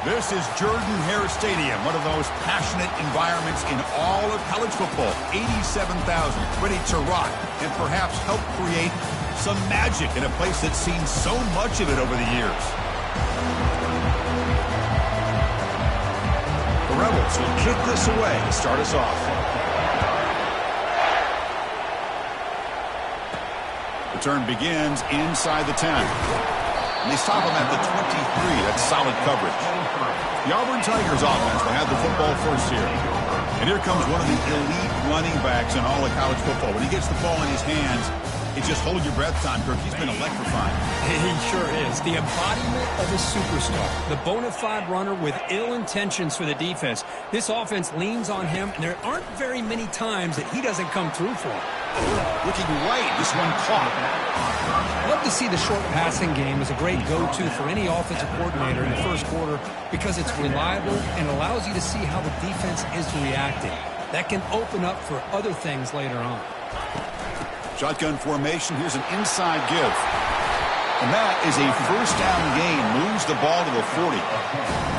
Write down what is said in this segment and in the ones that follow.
This is Jordan-Hare Stadium, one of the most passionate environments in all of college football. 87,000 ready to rock and perhaps help create some magic in a place that's seen so much of it over the years. The Rebels will kick this away to start us off. The turn begins inside the 10. And they stop him at the 23. That's solid coverage. The Auburn Tigers offense will have the football first here. And here comes one of the elite running backs in all of college football. When he gets the ball in his hands, it's just hold your breath time, Kirk. He's been electrifying. He sure is. The embodiment of a superstar. The bona fide runner with ill intentions for the defense. This offense leans on him, and there aren't very many times that he doesn't come through for him. Looking right, this one caught. Love to see the short passing game as a great go-to for any offensive coordinator in the first quarter because it's reliable and allows you to see how the defense is reacting. That can open up for other things later on. Shotgun formation. Here's an inside give. And that is a first down gain. Moves the ball to the 40.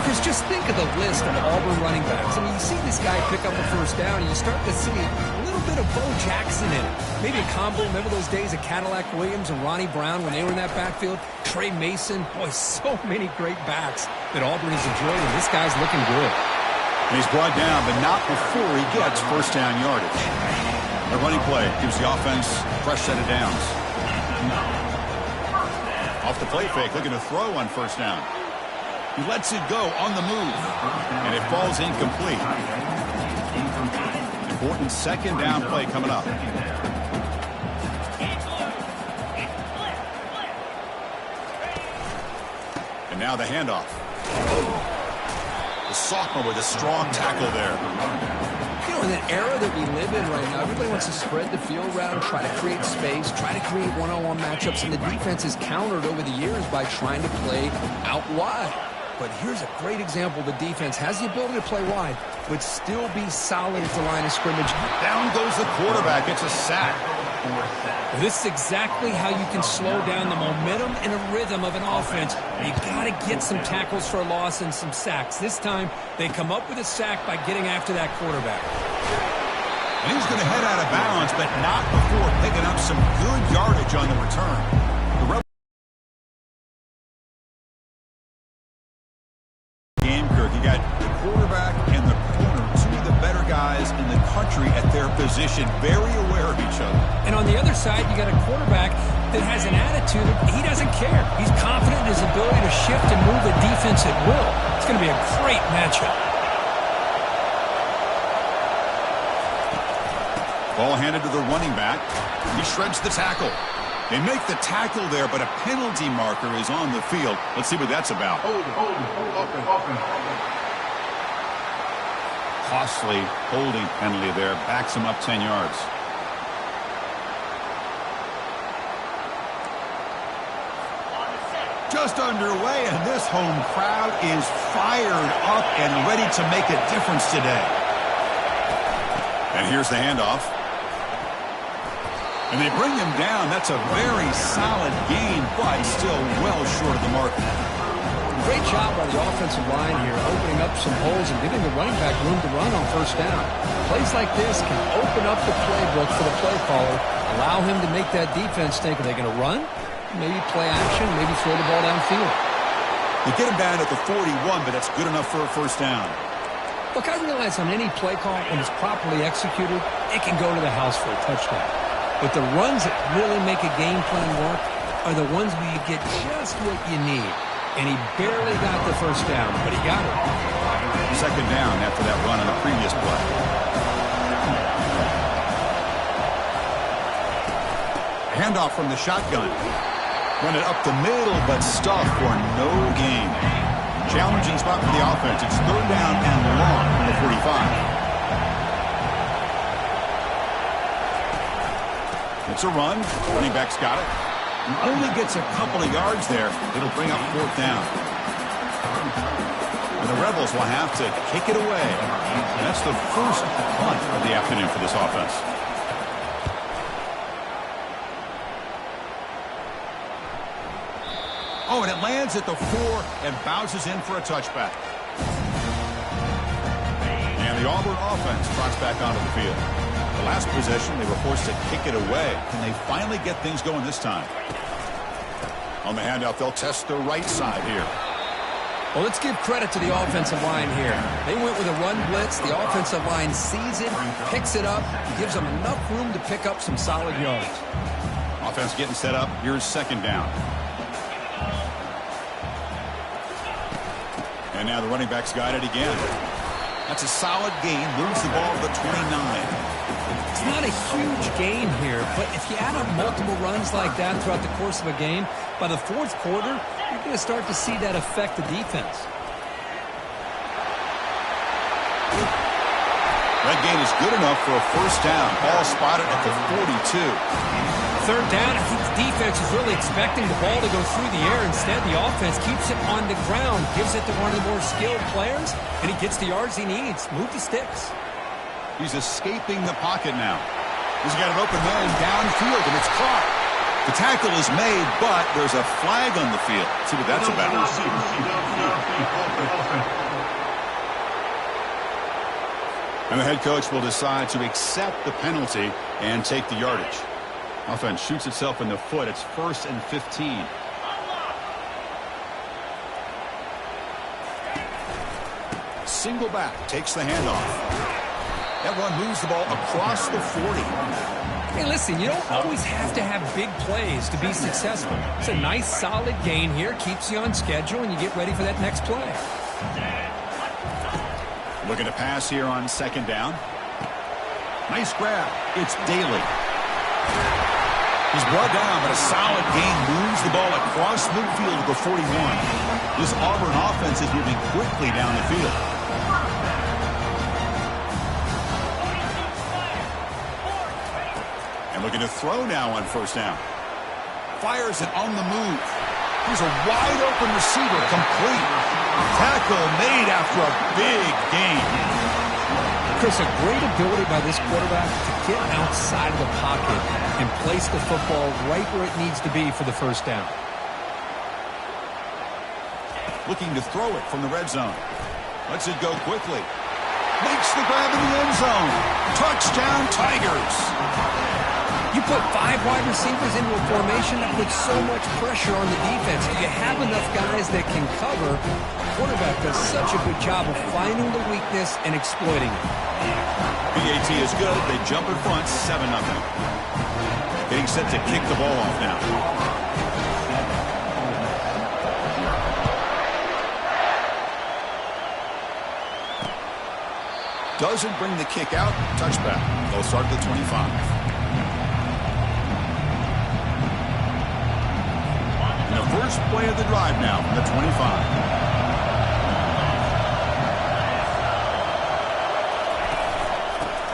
Chris, just think of the list of Auburn running backs. I mean, you see this guy pick up a first down, and you start to see a little bit of Bo Jackson in it. Maybe a combo. Remember those days of Cadillac Williams and Ronnie Brown when they were in that backfield? Trey Mason. Boy, so many great backs that Auburn has enjoyed, and this guy's looking good. And he's brought down, but not before he gets first down yardage. The running play gives the offense a fresh set of downs. Off the play fake, looking to throw on first down. He lets it go on the move, and it falls incomplete. Important second down play coming up. And now the handoff. The sophomore with a strong tackle there. You know, in the era that we live in right now, everybody wants to spread the field around, try to create space, try to create one-on-one matchups, and the defense is countered over the years by trying to play out wide. But here's a great example. The defense has the ability to play wide, but still be solid at the line of scrimmage. Down goes the quarterback. It's a sack. This is exactly how you can slow down the momentum and a rhythm of an offense. You got to get some tackles for a loss and some sacks. This time, they come up with a sack by getting after that quarterback. And he's going to head out of bounds, but not before picking up some good yardage on the return. The Rebels game, Kirk. You got the quarterback and the corner, two of the better guys in the country at their position, very aware of each other. And on the other side, you got a quarterback that has an attitude of he doesn't care. He's confident in his ability to shift and move the defense at will. It's going to be a great matchup. Ball handed to the running back. He shreds the tackle. They make the tackle there, but a penalty marker is on the field. Let's see what that's about. Costly holding penalty there. Backs him up 10 yards. Just underway, and this home crowd is fired up and ready to make a difference today. And here's the handoff. And they bring him down. That's a very solid gain, but still well short of the mark. Great job by the offensive line here, opening up some holes and giving the running back room to run on first down. Plays like this can open up the playbook for the play caller, allow him to make that defense think, are they going to run? Maybe play action, maybe throw the ball downfield. They get him down at the 41, but that's good enough for a first down. Look, I realize on any play call, when it's properly executed, it can go to the house for a touchdown. But the runs that really make a game plan work are the ones where you get just what you need. And he barely got the first down, but he got it. Second down after that run on the previous play. Handoff from the shotgun. Run it up the middle, but stuffed for no gain. Challenging spot for the offense. It's third down and long from the 45. It's a run. Running back's got it. Only gets a couple of yards there. It'll bring up fourth down. And the Rebels will have to kick it away. And that's the first punt of the afternoon for this offense. Oh, and it lands at the 4 and bounces in for a touchback. And the Auburn offense trots back onto the field. The last possession, they were forced to kick it away. Can they finally get things going this time? On the handout, they'll test the right side here. Well, let's give credit to the offensive line here. They went with a run blitz. The offensive line sees it, picks it up, gives them enough room to pick up some solid yards. Offense getting set up. Here's second down. And now the running back's got it again. That's a solid gain. Moves the ball to the 29. It's not a huge gain here, but if you add up multiple runs like that throughout the course of a game, by the fourth quarter, you're going to start to see that affect the defense. That gain is good enough for a first down. Ball spotted at the 42. Third down, I think the defense is really expecting the ball to go through the air. Instead, the offense keeps it on the ground, gives it to one of the more skilled players, and he gets the yards he needs. Move the sticks. He's escaping the pocket now. He's got an open man downfield, and it's caught. The tackle is made, but there's a flag on the field. See what that's about. And the head coach will decide to accept the penalty and take the yardage. Offense shoots itself in the foot. It's 1st and 15. Single back takes the handoff. That one moves the ball across the 40. Hey, listen, you don't always have to have big plays to be successful. It's a nice, solid gain here. Keeps you on schedule, and you get ready for that next play. Looking to pass here on second down. Nice grab. It's Daly. He's brought down, but a solid gain moves the ball across midfield to the 41. This Auburn offense is moving quickly down the field. And looking to throw now on first down. Fires it on the move. Here's a wide open receiver, complete. Tackle made after a big gain. Chris, a great ability by this quarterback to get outside of the pocket and place the football right where it needs to be for the first down. Looking to throw it from the red zone. Lets it go quickly. Makes the grab in the end zone. Touchdown, Tigers. You put 5 wide receivers into a formation that puts so much pressure on the defense. Do you have enough guys that can cover? The quarterback does such a good job of finding the weakness and exploiting it. PAT is good. They jump in front, 7-0. Getting set to kick the ball off now. Doesn't bring the kick out. Touchback. They'll start at the 25. First play of the drive now from the 25.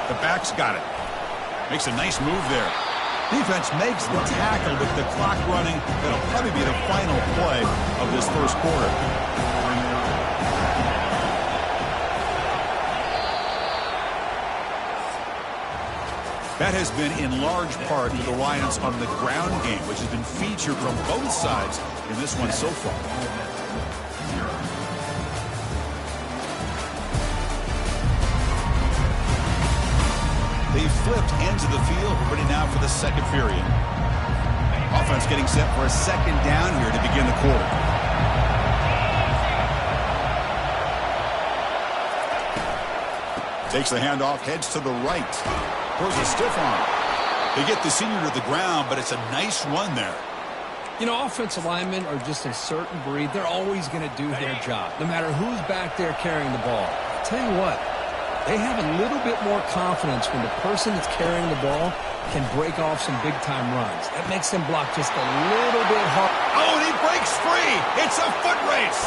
The back's got it. Makes a nice move there. Defense makes the tackle with the clock running. That'll probably be the final play of this first quarter. That has been in large part the reliance on the ground game, which has been featured from both sides in this one so far. They flipped into the field, ready now for the second period. Offense getting set for a second down here to begin the quarter. Takes the handoff, heads to the right. Throws a stiff arm. They get the senior to the ground, but it's a nice run there. You know, offensive linemen are just a certain breed. They're always going to do their job, no matter who's back there carrying the ball. I'll tell you what, they have a little bit more confidence when the person that's carrying the ball can break off some big-time runs. That makes them block just a little bit hard. Oh, and he breaks free. It's a foot race.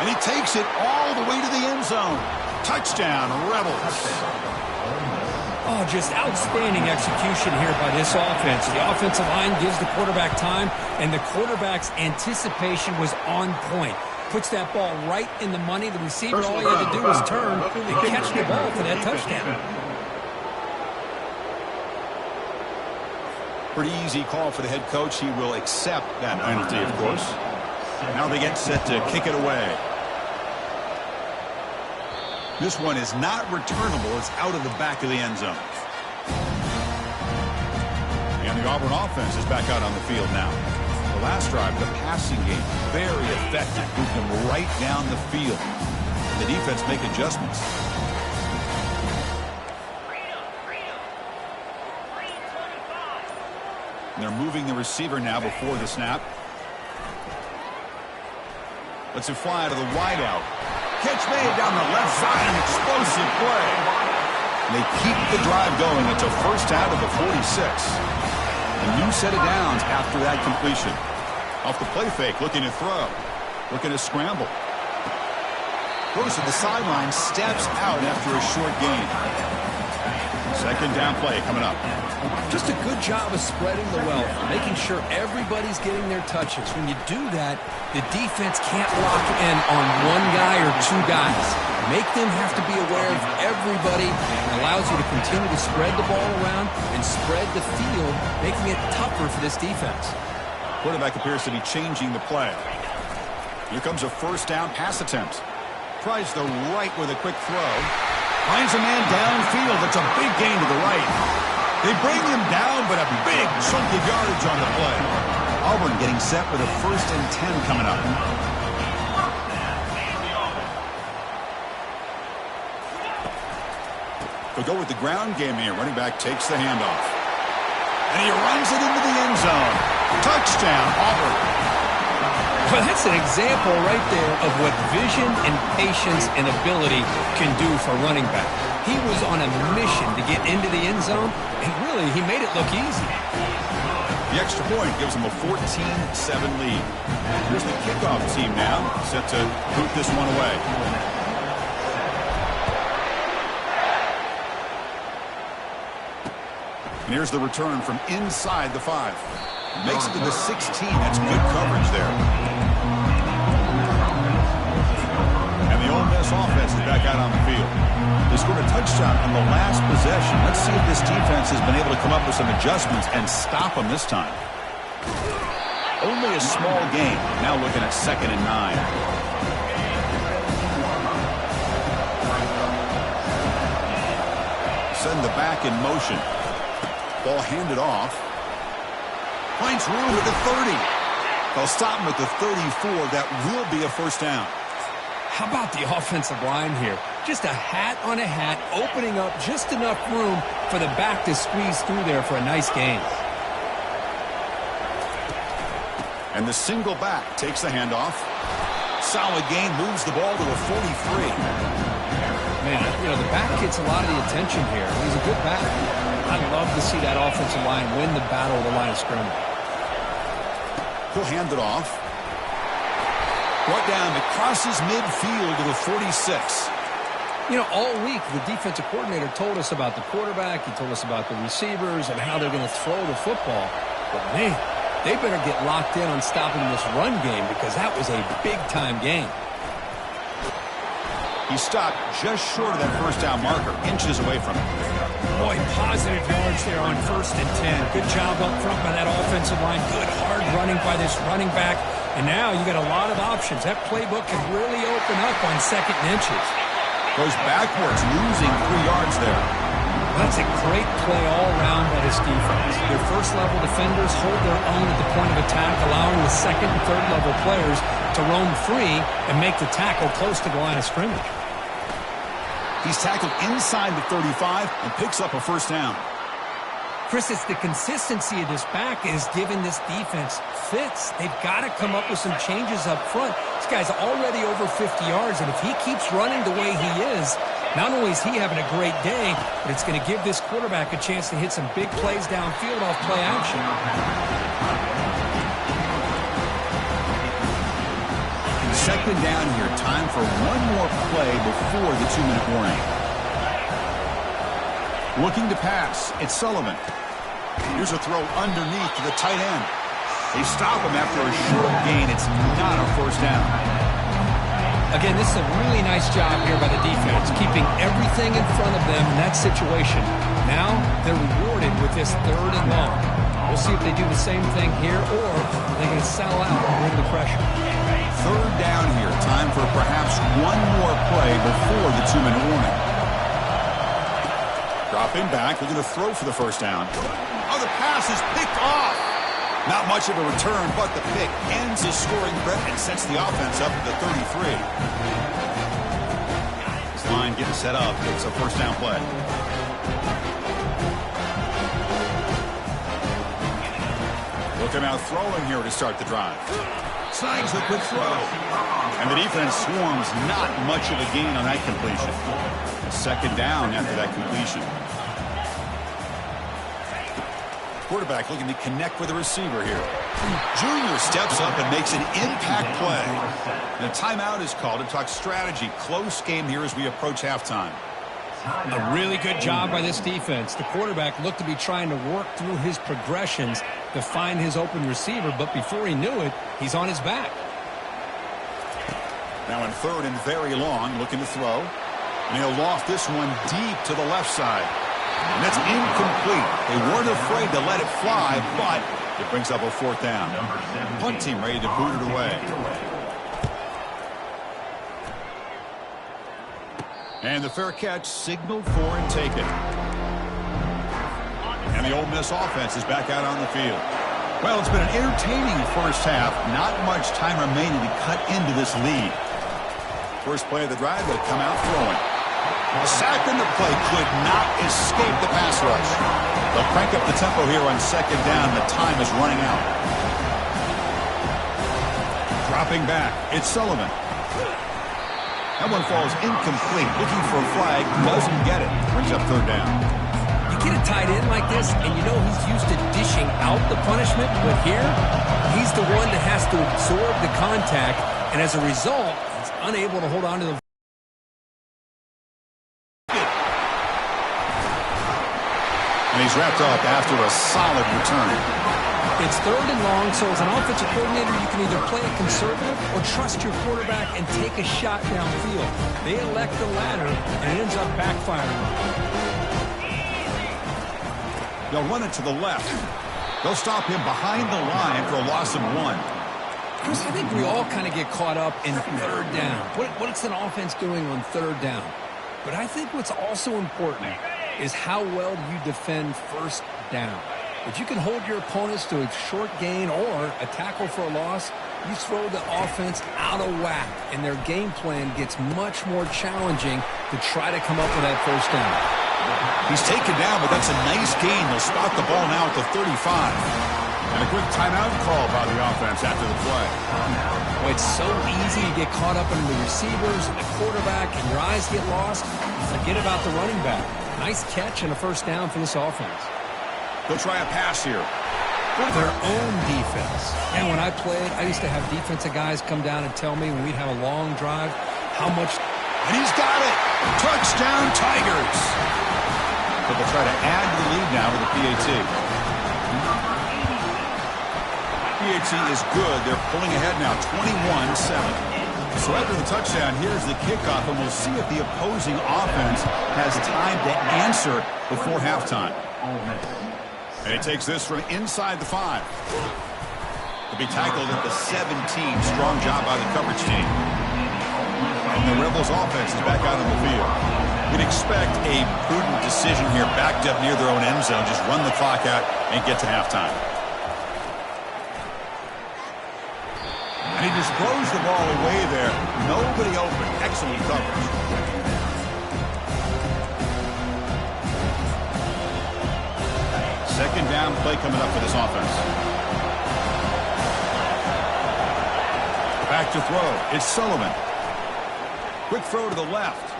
And he takes it all the way to the end zone. Touchdown, Rebels. Oh, just outstanding execution here by this offense. The offensive line gives the quarterback time, and the quarterback's anticipation was on point. Puts that ball right in the money. The receiver, all he had to do was turn and catch the ball for that touchdown. Pretty easy call for the head coach. He will accept that penalty, of course. Now they get set to kick it away. This one is not returnable. It's out of the back of the end zone. And the Auburn offense is back out on the field now. The last drive, the passing game, very effective. Moved them right down the field. The defense make adjustments. And they're moving the receiver now before the snap. Lets it fly out of the wideout. Catch made down the left side, an explosive play. And they keep the drive going. It's a first out of the 46. A new set of downs after that completion. Off the play fake, looking to throw. Looking to scramble. Goes to the sideline, steps out after a short gain. Second down play coming up. Just a good job of spreading the wealth, making sure everybody's getting their touches. When you do that, the defense can't lock in on one guy or two guys. Make them have to be aware of everybody. It allows you to continue to spread the ball around and spread the field, making it tougher for this defense. Quarterback appears to be changing the play. Here comes a first down pass attempt. Tries the right with a quick throw. Finds a man downfield. It's a big gain to the right. They bring him down, but a big chunk of yardage on the play. Auburn getting set with a 1st and 10 coming up. They'll go with the ground game here. Running back takes the handoff. And he runs it into the end zone. Touchdown, Auburn. Well, that's an example right there of what vision and patience and ability can do for running back. He was on a mission to get into the end zone, and really, he made it look easy. The extra point gives them a 14-7 lead. Here's the kickoff team now, set to boot this one away. And here's the return from inside the 5. Makes it to the 16. That's good coverage there. And the Ole Miss offense is back out on the field. They scored a touchdown on the last possession. Let's see if this defense has been able to come up with some adjustments and stop them this time. Only a small gain. Now looking at 2nd and 9. Send the back in motion. Ball handed off. Finds room at the 30. They'll stop him at the 34. That will be a first down. How about the offensive line here? Just a hat on a hat, opening up just enough room for the back to squeeze through there for a nice gain. And the single back takes the handoff. Solid gain, moves the ball to a 43. Man, you know, the back gets a lot of the attention here. He's a good back. I'd love to see that offensive line win the battle of the line of scrimmage. He'll hand it off. Brought down, it crosses midfield to the 46. You know, all week the defensive coordinator told us about the quarterback. He told us about the receivers and how they're going to throw the football. But, man, they better get locked in on stopping this run game because that was a big-time game. He stopped just short of that first down marker, inches away from it. Boy, positive yards there on 1st and 10. Good job up front by that offensive line. Good hard running by this running back. And now you got a lot of options. That playbook can really open up on 2nd and inches. Goes backwards, losing 3 yards there. That's a great play all around by this defense. Their first-level defenders hold their own at the point of attack, allowing the 2nd and 3rd-level players to roam free and make the tackle close to the line of scrimmage. He's tackled inside the 35 and picks up a first down. Chris, it's the consistency of this back is giving this defense fits. They've got to come up with some changes up front. This guy's already over 50 yards, and if he keeps running the way he is, not only is he having a great day, but it's going to give this quarterback a chance to hit some big plays downfield off play action. Second down here. Time for one more play before the 2-minute warning. Looking to pass. It's Sullivan. Here's a throw underneath to the tight end. They stop him after a short gain. It's not a first down. Again, this is a really nice job here by the defense, keeping everything in front of them in that situation. Now they're rewarded with this 3rd and long. We'll see if they do the same thing here, or are they going to sell out and bring the pressure. Third down here. Time for perhaps one more play before the 2-minute warning. Dropping back, looking to throw for the first down. Oh, the pass is picked off. Not much of a return, but the pick ends the scoring threat and sets the offense up at the 33. This line getting set up. It's a first down play. Looking out throwing here to start the drive. Snags the quick throw. And the defense swarms, not much of a gain on that completion. Second down after that completion. Quarterback looking to connect with the receiver here. Junior steps up and makes an impact play. And a timeout is called to talk strategy. Close game here as we approach halftime. A really good job by this defense. The quarterback looked to be trying to work through his progressions to find his open receiver, but before he knew it, he's on his back. Now in third and very long, looking to throw. And he'll loft this one deep to the left side. And that's incomplete. They weren't afraid to let it fly, but it brings up a fourth down. Punt team ready to boot it away. And the fair catch signaled for and taken. And the Ole Miss offense is back out on the field. Well, it's been an entertaining first half. Not much time remaining to cut into this lead. First play of the drive, they'll come out throwing. A sack in the play could not escape the pass rush. They'll crank up the tempo here on second down. The time is running out. Dropping back, it's Sullivan. That one falls incomplete. Looking for a flag, doesn't get it. Brings up third down. You get a tight end like this, and you know he's used to dishing out the punishment, but here, he's the one that has to absorb the contact, and as a result, he's unable to hold on to the And he's wrapped up after a solid return. It's third and long, so as an offensive coordinator, you can either play it conservative or trust your quarterback and take a shot downfield. They elect the latter, and it ends up backfiring. They'll run it to the left. They'll stop him behind the line for a loss of 1. Chris, I think we all kind of get caught up in third down. What's an offense doing on third down? But I think what's also important is how well you defend first down. If you can hold your opponents to a short gain or a tackle for a loss, you throw the offense out of whack, and their game plan gets much more challenging to try to come up with that first down. He's taken down, but that's a nice gain. They'll spot the ball now at the 35. And a quick timeout call by the offense after the play. Well, it's so easy to get caught up in the receivers and the quarterback, and your eyes get lost. You forget about the running back. Nice catch and a first down for this offense. They'll try a pass here. Their own defense. And when I played, I used to have defensive guys come down and tell me when we'd have a long drive how much. And he's got it. Touchdown, Tigers. But they'll try to add to the lead now with the PAT. PAT is good. They're pulling ahead now, 21-7. So after the touchdown, here's the kickoff, and we'll see if the opposing offense has time to answer before halftime. And he takes this from inside the 5. He'll be tackled at the 17. Strong job by the coverage team. And the Rebels offense is back out on the field. We'd expect a prudent decision here, backed up near their own end zone. Just run the clock out and get to halftime. And he just throws the ball away there. Nobody open. Excellent coverage. Second down play coming up for this offense. Back to throw. It's Sullivan. Quick throw to the left.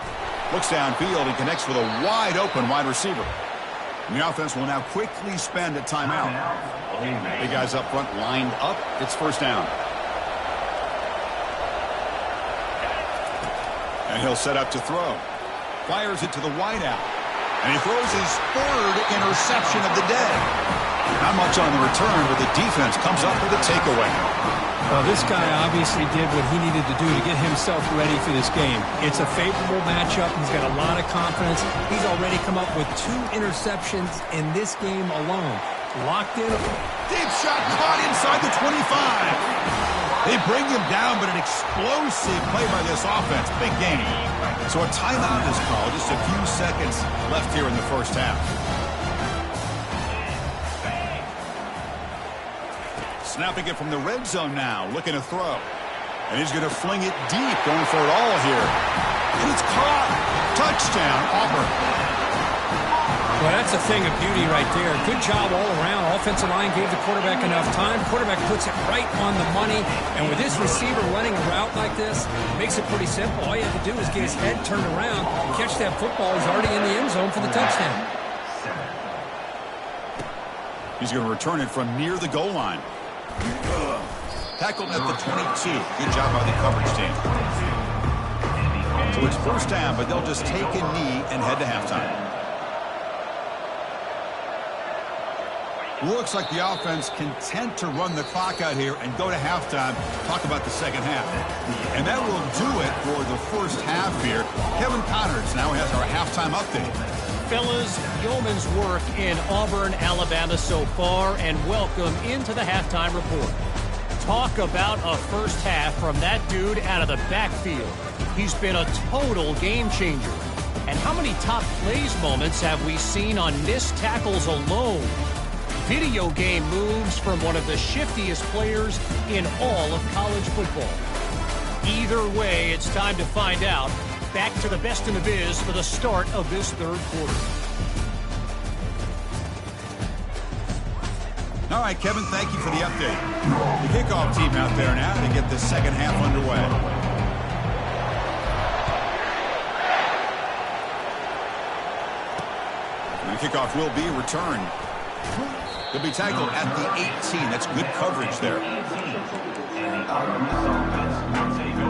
Looks downfield and connects with a wide open wide receiver. And the offense will now quickly spend a timeout. Big guys up front lined up. It's first down. And he'll set up to throw. Fires it to the wideout. And he throws his third interception of the day. Not much on the return, but the defense comes up with a takeaway. Well, this guy obviously did what he needed to do to get himself ready for this game. It's a favorable matchup. He's got a lot of confidence. He's already come up with 2 interceptions in this game alone. Locked in. Deep shot caught inside the 25. They bring him down, but an explosive play by this offense. Big game. So a timeout is called. Just a few seconds left here in the first half. Snapping it from the red zone now. Looking to throw. And he's going to fling it deep. Going for it all here. And it's caught. Touchdown, Auburn. Well, that's a thing of beauty right there. Good job all around. Offensive line gave the quarterback enough time. Quarterback puts it right on the money. And with this receiver running a route like this, it makes it pretty simple. All you have to do is get his head turned around, catch that football. He's already in the end zone for the touchdown. He's going to return it from near the goal line. Tackled at the 22. Good job by the coverage team. So it's first down, but they'll just take a knee and head to halftime. Looks like the offense content to run the clock out here and go to halftime. Talk about the second half. And that will do it for the first half here. Kevin Connors now has our halftime update. Fellas, yeoman's work in Auburn, Alabama so far, and welcome into the halftime report. Talk about a first half from that dude out of the backfield. He's been a total game changer. And how many top plays moments have we seen on missed tackles alone? Video game moves from one of the shiftiest players in all of college football. Either way, it's time to find out. Back to the best in the biz for the start of this third quarter. All right, Kevin, thank you for the update. The kickoff team out there now to get the second half underway. And the kickoff will be returned. He'll be tackled at the 18. That's good coverage there.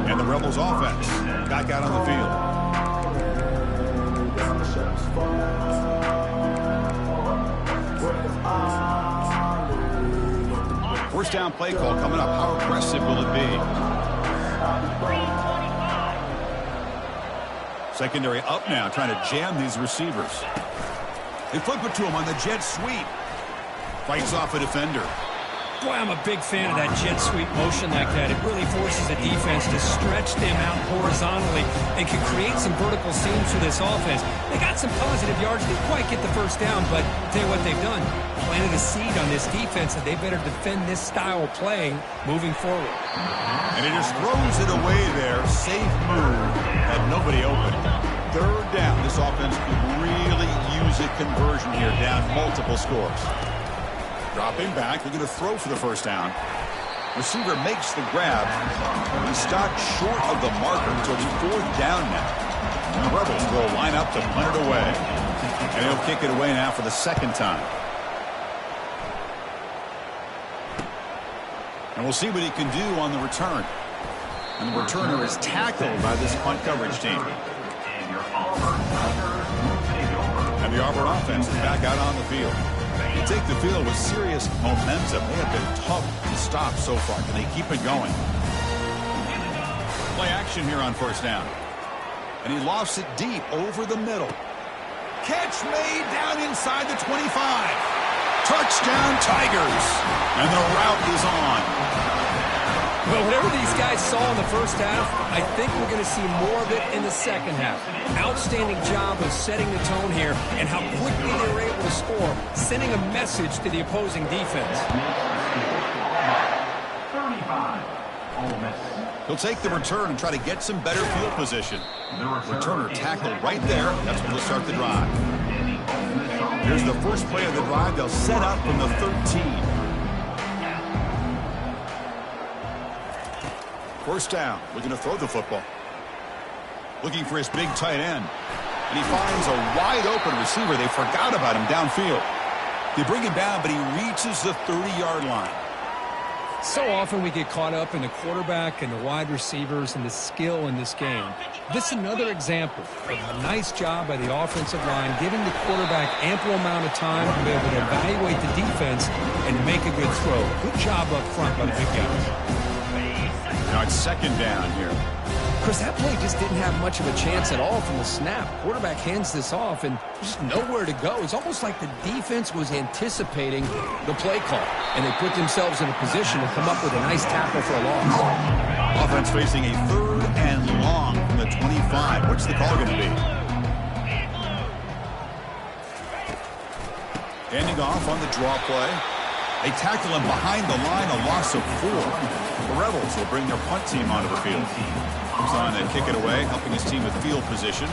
And the Rebels offense back out on the field. First down play call coming up. How aggressive will it be? Secondary up now, trying to jam these receivers. They flip it to him on the jet sweep. Fights off a defender. Boy, I'm a big fan of that jet sweep motion like that. It really forces the defense to stretch them out horizontally and can create some vertical seams for this offense. They got some positive yards. Didn't quite get the first down, but I'll tell you what they've done. Planted a seed on this defense, and they better defend this style of play moving forward. And he just throws it away there. Safe move. Had nobody open. Third down. This offense could really use a conversion here, down multiple scores. Dropping back, they're going to throw for the first down. Receiver makes the grab. He stopped short of the marker, so it's fourth down now. And the Rebels will line up to punt it away. And he'll kick it away now for the second time. And we'll see what he can do on the return. And the returner is tackled by this punt coverage team. And the Auburn offense is back out on the field. They take the field with serious momentum. They have been tough to stop so far. Can they keep it going? Play action here on first down. And he lofts it deep over the middle. Catch made down inside the 25. Touchdown Tigers. And the route is on. Well, whatever these guys saw in the first half, I think we're going to see more of it in the second half. Outstanding job of setting the tone here and how quickly they were able to score, sending a message to the opposing defense. He'll take the return and try to get some better field position. Returner tackled right there. That's when they'll start the drive. Here's the first play of the drive. They'll set up from the 13. First down, looking to throw the football. Looking for his big tight end. And he finds a wide open receiver. They forgot about him downfield. They bring him down, but he reaches the 30-yard line. So often we get caught up in the quarterback and the wide receivers and the skill in this game. This is another example of a nice job by the offensive line, giving the quarterback ample amount of time to be able to evaluate the defense and make a good throw. Good job up front by the big guys. Now it's second down here. Chris, that play just didn't have much of a chance at all from the snap. Quarterback hands this off, and there's nowhere to go. It's almost like the defense was anticipating the play call, and they put themselves in a position to come up with a nice tackle for a loss. Offense facing a 3rd and long from the 25. What's the call going to be? Handing off on the draw play. They tackle him behind the line, a loss of 4. The Rebels will bring their punt team onto the field. Comes on and kick it away, helping his team with field position.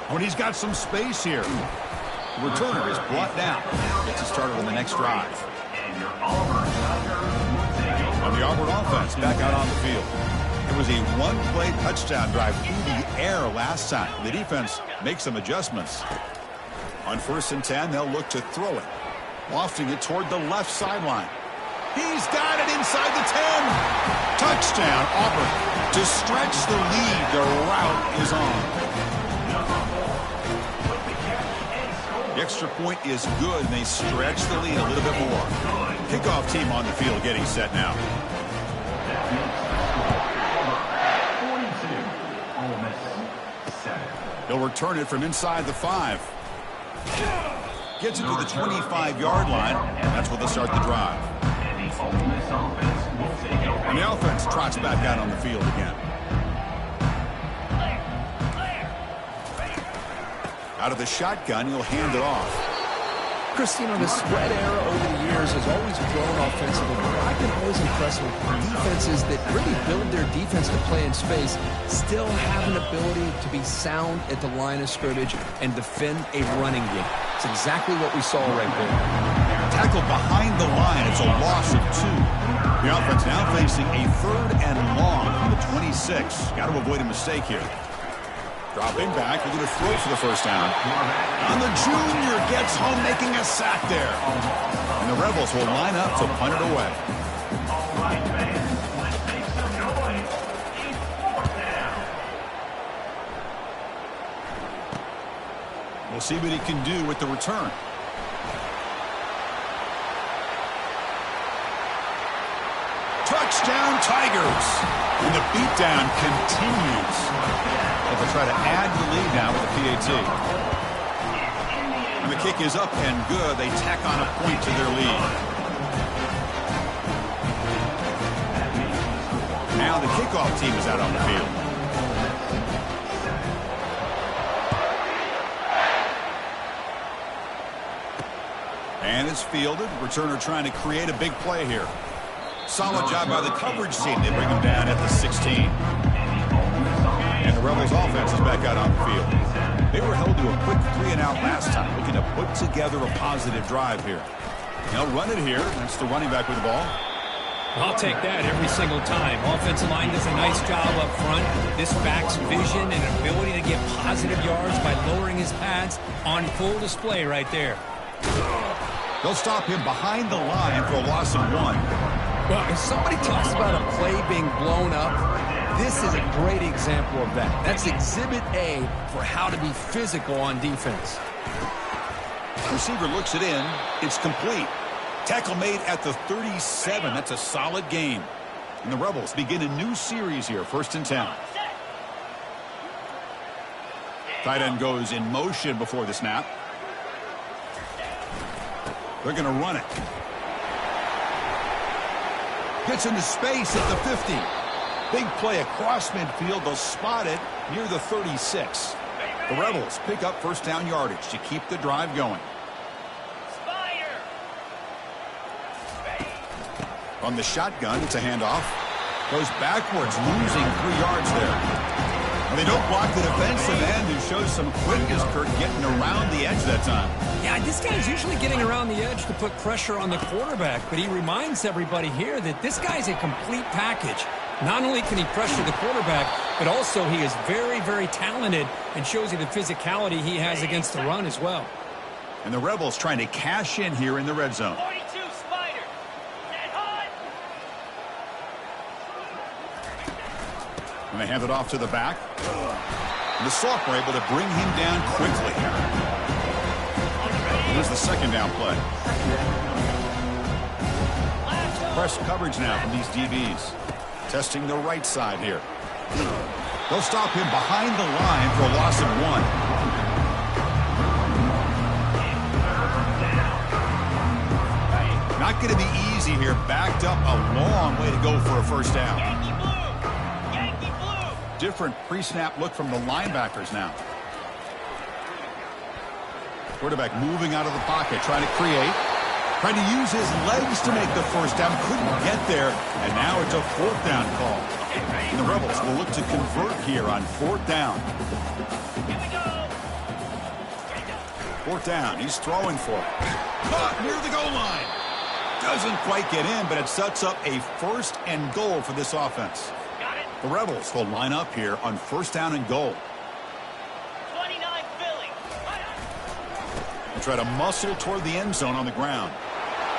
When he's got some space here. The returner is brought down. Gets it started on the next drive. On the Auburn offense, back out on the field. It was a 1-play touchdown drive through the air last time. The defense makes some adjustments. On 1st and 10, they'll look to throw it. Lofting it toward the left sideline. He's got it inside the 10. Touchdown, Auburn. To stretch the lead, the route is on. The extra point is good, and they stretch the lead a little bit more. Kickoff team on the field getting set now. They'll return it from inside the 5. Gets it to the 25-yard line, and that's where they'll start the drive. And the offense trots back out on the field again. Out of the shotgun, he'll hand it off. Christine, the spread era over the years has always grown offensively. I've been always impressed with defenses that really build their defense to play in space, still have an ability to be sound at the line of scrimmage and defend a running game. It's exactly what we saw right there. Tackled behind the line. It's a loss of 2. The offense now facing a 3rd and long from the 26. Got to avoid a mistake here. Dropping back, they're going to throw for the first down. And the junior gets home, making a sack there. And the Rebels will line up to punt it away. We'll see what he can do with the return. Touchdown, Tigers. And the beatdown continues. They'll try to add the lead now with a PAT. And the kick is up and good. They tack on a point to their lead. Now the kickoff team is out on the field. And it's fielded. Returner trying to create a big play here. Solid job by the coverage team. They bring him down at the 16. And the Rebels offense is back out on the field. They were held to a quick 3-and-out last time, looking to put together a positive drive here. They'll run it here. That's the running back with the ball. I'll take that every single time. Offensive line does a nice job up front. This back's vision and ability to get positive yards by lowering his pads on full display right there. They'll stop him behind the line for a loss of 1. Well, if somebody talks about a play being blown up, this is a great example of that. That's Exhibit A for how to be physical on defense. Receiver looks it in. It's complete. Tackle made at the 37. That's a solid game. And the Rebels begin a new series here, 1st and 10. Tight end goes in motion before the snap. They're going to run it. Gets into space at the 50. Big play across midfield. They'll spot it near the 36. The Rebels pick up first down yardage to keep the drive going. From the shotgun, it's a handoff. Goes backwards, losing 3 yards there. And they don't block the defensive end, who shows some quickness, Kurt, getting around the edge that time. Yeah, this guy's usually getting around the edge to put pressure on the quarterback, but he reminds everybody here that this guy's a complete package. Not only can he pressure the quarterback, but also he is very, very talented and shows you the physicality he has against the run as well. And the Rebels trying to cash in here in the red zone. 42 Spider. Get hot. And they hand it off to the back. And the Sophomore able to bring him down quickly. Here's the second down play. Press coverage now from these DBs. Testing the right side here. They'll stop him behind the line for a loss of 1. Not going to be easy here. Backed up a long way to go for a first down. Yankee blue! Yankee blue! Different pre-snap look from the linebackers now. Quarterback moving out of the pocket, trying to create. Trying to use his legs to make the first down. Couldn't get there, and now it's a 4th down call. And the Rebels will look to convert here on 4th down. Here we go! 4th down, he's throwing for it. Caught near the goal line. Doesn't quite get in, but it sets up a 1st and goal for this offense. Got it! The Rebels will line up here on 1st down and goal. 29 Philly. And try to muscle toward the end zone on the ground.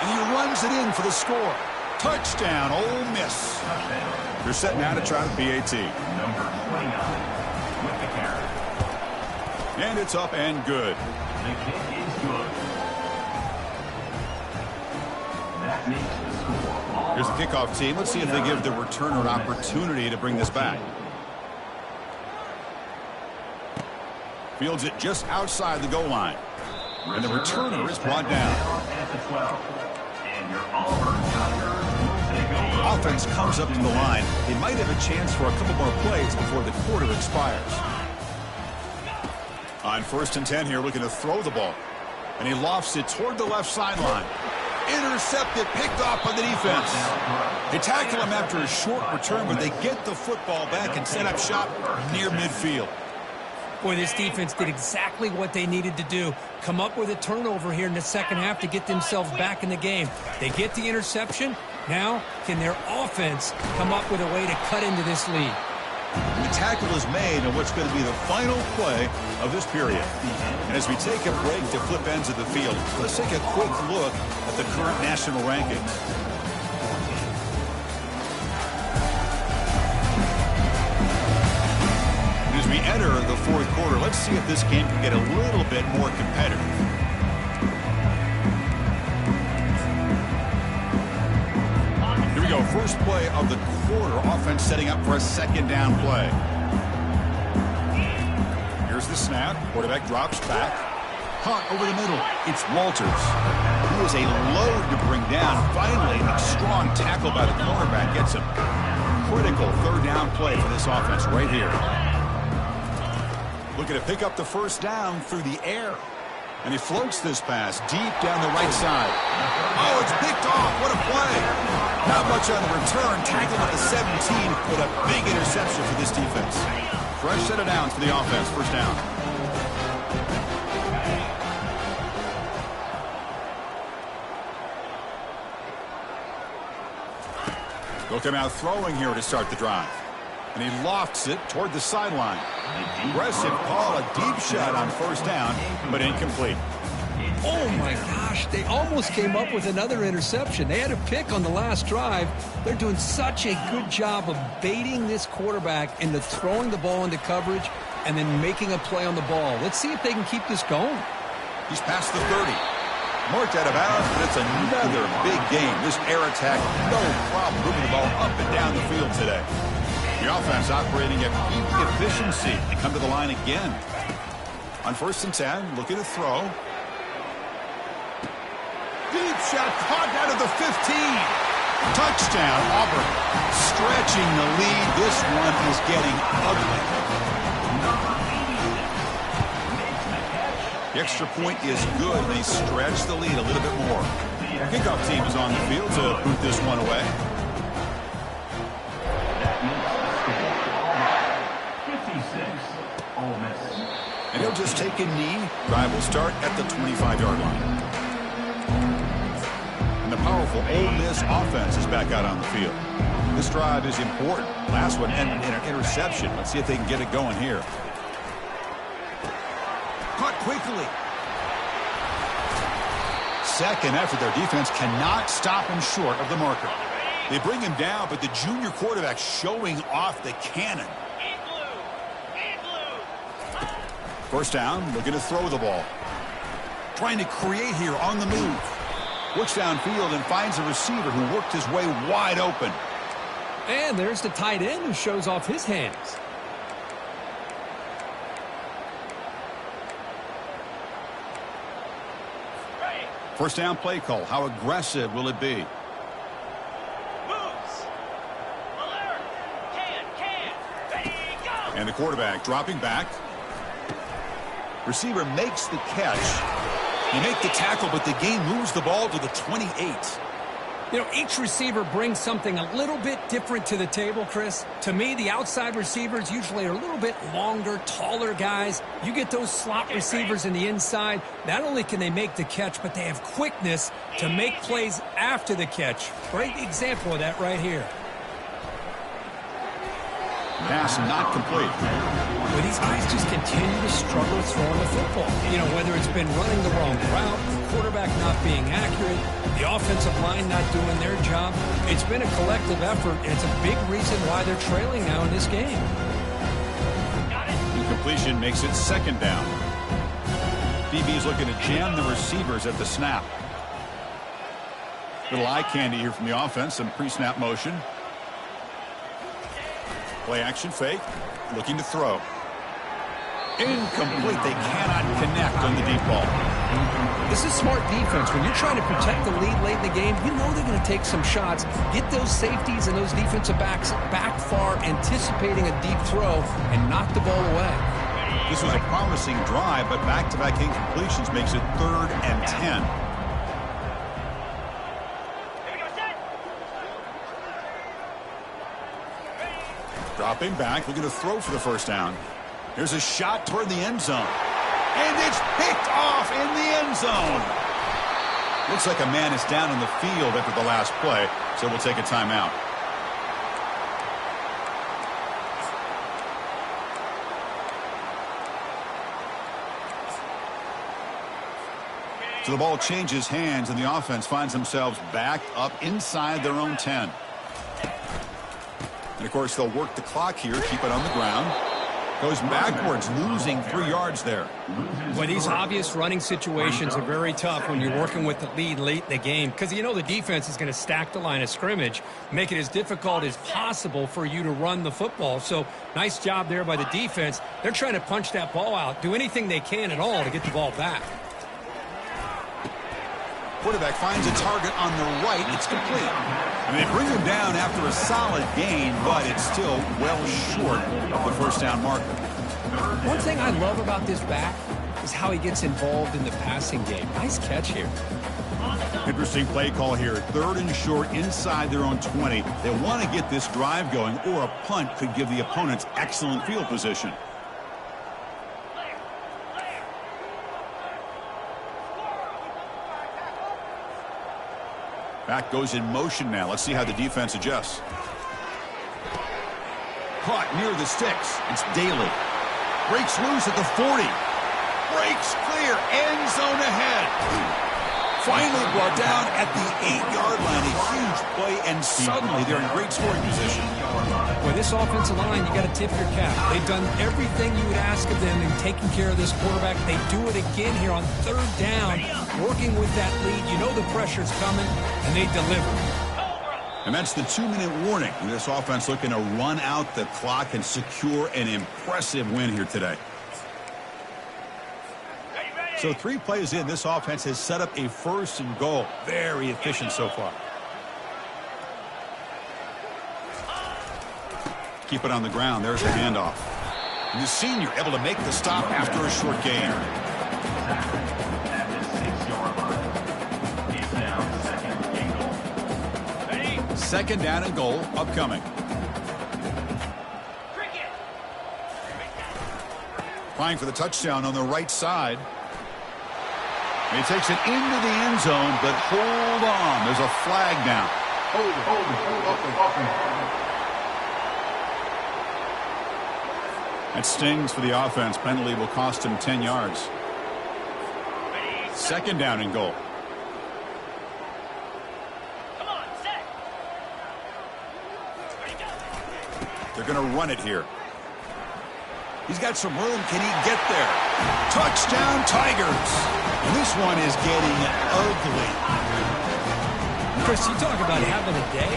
And he runs it in for the score. Touchdown, Ole Miss. They're set now to try the PAT. Number 29 with the carry. And it's up and good. The kick is good. That makes the score. Here's the kickoff team. Let's see if they give the returner an opportunity to bring this back. Fields it just outside the goal line. And the returner is brought down. At the 12. And your Auburn Tigers will take over. Offense comes up to the line. They might have a chance for a couple more plays before the quarter expires. On 1st and 10 here, looking to throw the ball. And he lofts it toward the left sideline. Intercepted, picked off by the defense. They tackle him after a short return, but they get the football back and set up shop near midfield. Boy, this defense did exactly what they needed to do. Come up with a turnover here in the second half to get themselves back in the game. They get the interception. Now, can their offense come up with a way to cut into this lead? The tackle is made on what's going to be the final play of this period. And as we take a break to flip ends of the field, let's take a quick look at the current national rankings. As we enter the 4th quarter, let's see if this game can get a little bit more competitive. Here we go, first play of the quarter. Offense setting up for a 2nd down play. Here's the snap. Quarterback drops back. Caught over the middle. It's Walters. He is a load to bring down. Finally, a strong tackle by the cornerback gets him. Critical 3rd down play for this offense right here. Looking to pick up the 1st down through the air. And he floats this pass deep down the right side. Oh, it's picked off. What a play. Not much on the return. Tackled at the 17, but a big interception for this defense. Fresh set of downs for the offense. 1st down. They'll come out throwing here to start the drive. And he lofts it toward the sideline. Aggressive call, a deep shot on 1st down, but incomplete. Oh, my gosh. They almost came up with another interception. They had a pick on the last drive. They're doing such a good job of baiting this quarterback into throwing the ball into coverage and then making a play on the ball. Let's see if they can keep this going. He's past the 30. Marked out of bounds, but it's another big game. This air attack, no problem moving the ball up and down the field today. The offense operating at peak efficiency. They come to the line again. On 1st and 10, looking to throw. Deep shot caught out of the 15. Touchdown, Auburn. Stretching the lead. This one is getting ugly. The extra point is good. They stretch the lead a little bit more. The kickoff team is on the field to boot this one away. And he'll just take a knee. Drive will start at the 25-yard line. And the powerful Ole Miss offense is back out on the field. This drive is important. Last one ended in an interception. Let's see if they can get it going here. Caught quickly. Second effort. Their defense cannot stop him short of the marker. They bring him down, but the junior quarterback showing off the cannon. First down, looking to throw the ball. Trying to create here on the move. Looks downfield and finds a receiver who worked his way wide open. And there's the tight end who shows off his hands. First down play call. How aggressive will it be? Moves. Alert. Can. Ready, go. And the quarterback dropping back. Receiver makes the catch. They make the tackle, but the game moves the ball to the 28. You know, each receiver brings something a little bit different to the table, Chris. To me, the outside receivers usually are a little bit longer, taller guys. You get those slot receivers in the inside. Not only can they make the catch, but they have quickness to make plays after the catch. Great example of that right here. Pass not complete. Well, these guys just continue to struggle throwing the football. You know, whether it's been running the wrong route, the quarterback not being accurate, the offensive line not doing their job. It's been a collective effort, and it's a big reason why they're trailing now in this game. Incompletion makes it second down. DB's looking to jam the receivers at the snap. Little eye candy here from the offense, some pre-snap motion. Play action fake, looking to throw. Incomplete. They cannot connect on the deep ball. This is smart defense. When you're trying to protect the lead late in the game, you know they're going to take some shots. Get those safeties and those defensive backs back far, anticipating a deep throw, and knock the ball away. This was a promising drive, but back-to-back incompletions makes it 3rd and 10. Dropping back, looking to throw for the first down. Here's a shot toward the end zone. And it's picked off in the end zone. Looks like a man is down in the field after the last play, so we'll take a timeout. So the ball changes hands, and the offense finds themselves backed up inside their own 10. And, of course, they'll work the clock here, keep it on the ground. Goes backwards, losing 3 yards there. Well, these obvious running situations are very tough when you're working with the lead late in the game, because you know the defense is going to stack the line of scrimmage, make it as difficult as possible for you to run the football. So nice job there by the defense. They're trying to punch that ball out, do anything they can at all to get the ball back. Quarterback finds a target on the right. It's complete. And they bring him down after a solid gain, but it's still well short of the first down marker. One thing I love about this back is how he gets involved in the passing game. Nice catch here. Interesting play call here. 3rd and short inside their own 20. They want to get this drive going, or a punt could give the opponents excellent field position. Back goes in motion now. Let's see how the defense adjusts. Caught near the sticks. It's Daly. Breaks loose at the 40. Breaks clear. End zone ahead. Finally brought down at the 8-yard line. A huge play, and suddenly they're in great scoring position. With this offensive line, you got to tip your cap. They've done everything you would ask of them in taking care of this quarterback. They do it again here on 3rd down, working with that lead. You know the pressure's coming, and they deliver. And that's the 2-minute warning. This offense looking to run out the clock and secure an impressive win here today. So 3 plays in, this offense has set up a 1st and goal. Very efficient so far. Keep it on the ground. There's the handoff. And the senior able to make the stop after a short gain. At the 6-yard line. 2nd down, 2nd and goal. Second down and goal upcoming. Trying for the touchdown on the right side. He takes it into the end zone, but hold on. There's a flag down. That stings for the offense. Penalty will cost him 10 yards. Second down and goal. Come on, set. They're going to run it here. He's got some room. Can he get there? Touchdown, Tigers. And this one is getting ugly. Chris, you talk about having a day.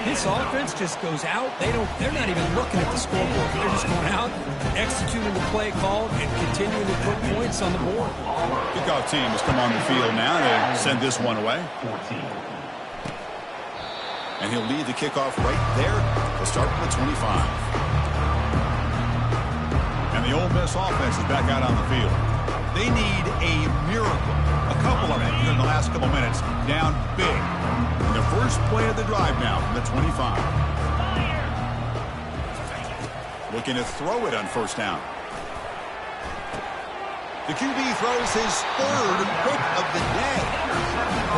This offense just goes out. They're not even looking at the scoreboard. They're just going out, executing the play called, and continuing to put points on the board. Kickoff team has come on the field now to send this one away. And he'll lead the kickoff right there to start from the 25. And the Ole Miss offense is back out on the field. They need a miracle. A couple of them here in the last couple minutes. Down big. And the first play of the drive now from the 25. Looking to throw it on first down. The QB throws his third pick of the day.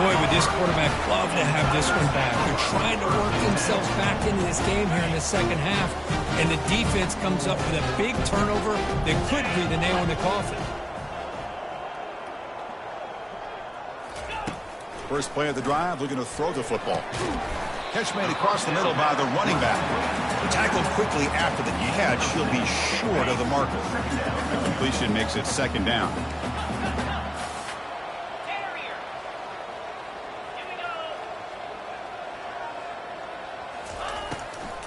Boy, would this quarterback love to have this one back. They're trying to work themselves back into this game here in the second half. And the defense comes up with a big turnover that could be the nail in the coffin. First play of the drive, looking to throw the football. Catch made across the middle by the running back. Tackled quickly after the edge. She'll be short of the marker. The completion makes it second down.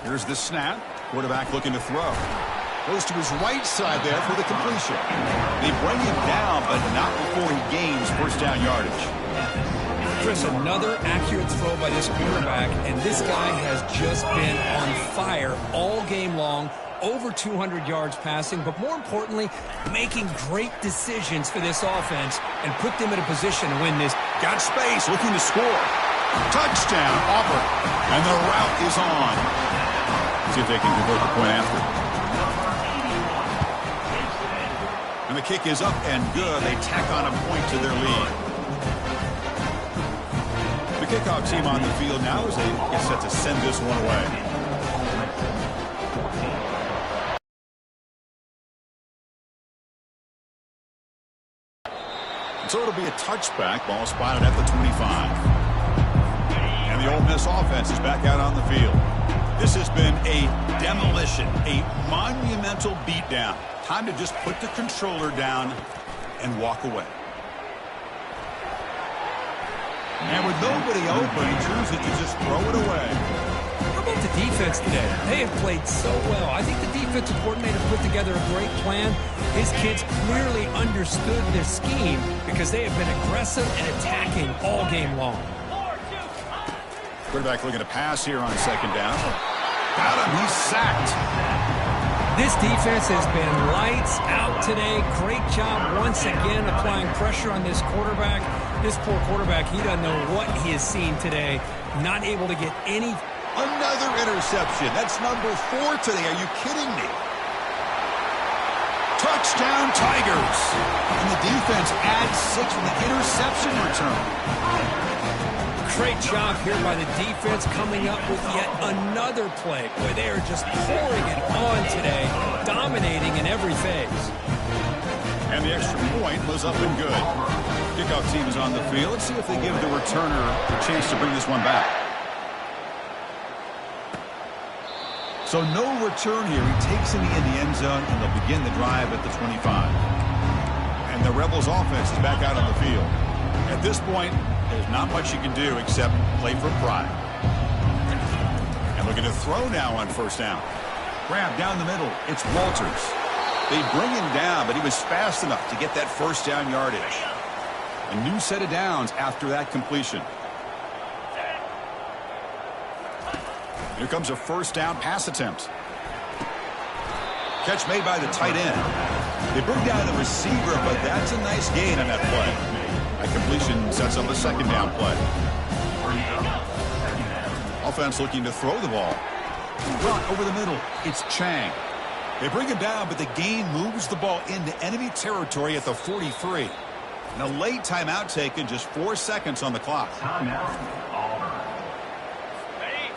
Here's the snap. Quarterback looking to throw. Goes to his right side there for the completion. They bring him down, but not before he gains first down yardage. Chris, another accurate throw by this quarterback, and this guy has just been on fire all game long. Over 200 yards passing, but more importantly, making great decisions for this offense and put them in a position to win this. Got space, looking to score. Touchdown, Auburn. And the route is on. See if they can convert the point after. And the kick is up and good. They tack on a point to their lead. The kickoff team on the field now as they get set to send this one away. So it'll be a touchback. Ball spotted at the 25. And the Ole Miss offense is back out on the field. This has been a demolition, a monumental beatdown. Time to just put the controller down and walk away. And with nobody open, he chooses to just throw it away. How about the defense today? They have played so well. I think the defensive coordinator put together a great plan. His kids clearly understood their scheme because they have been aggressive and attacking all game long. Quarterback looking to pass here on second down. Got him. He's sacked. This defense has been lights out today. Great job once again applying pressure on this quarterback. This poor quarterback, he doesn't know what he has seen today. Not able to get any. Another interception. That's number 4 today. Are you kidding me? Touchdown, Tigers. And the defense adds 6 with the interception return. Great job here by the defense coming up with yet another play. Boy, they are just pouring it on today, dominating in every phase. And the extra point was up and good. Kickoff team is on the field. Let's see if they give the returner a chance to bring this one back. So no return here. He takes him in the end zone, and they'll begin the drive at the 25. And the Rebels offense is back out on the field. At this point, there's not much you can do except play for pride. And looking to throw now on first down. Grab down the middle. It's Walters. They bring him down, but he was fast enough to get that first down yardage. A new set of downs after that completion. Here comes a first down pass attempt. Catch made by the tight end. They bring down the receiver, but that's a nice gain on that play. That completion sets up a second down play. Offense looking to throw the ball. Brought over the middle. It's Ncaa. They bring him down, but the gain moves the ball into enemy territory at the 43. And a late timeout taken, just 4 seconds on the clock.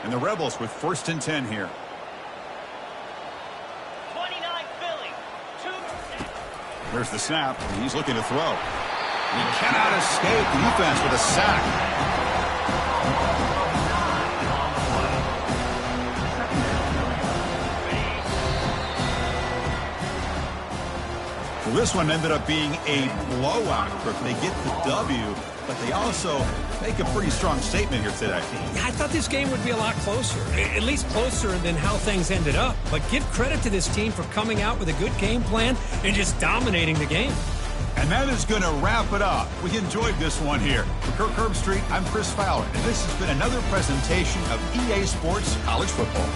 And the Rebels with 1st and 10 here. 29 Philly. Here's the snap. He's looking to throw. He cannot escape the defense with a sack. Well, this one ended up being a blowout. They get the W, but they also make a pretty strong statement here today. Yeah, I thought this game would be a lot closer, at least closer than how things ended up. But give credit to this team for coming out with a good game plan and just dominating the game. And that is going to wrap it up. We enjoyed this one here. For Kirk Herbstreit, I'm Chris Fowler, and this has been another presentation of EA Sports College Football.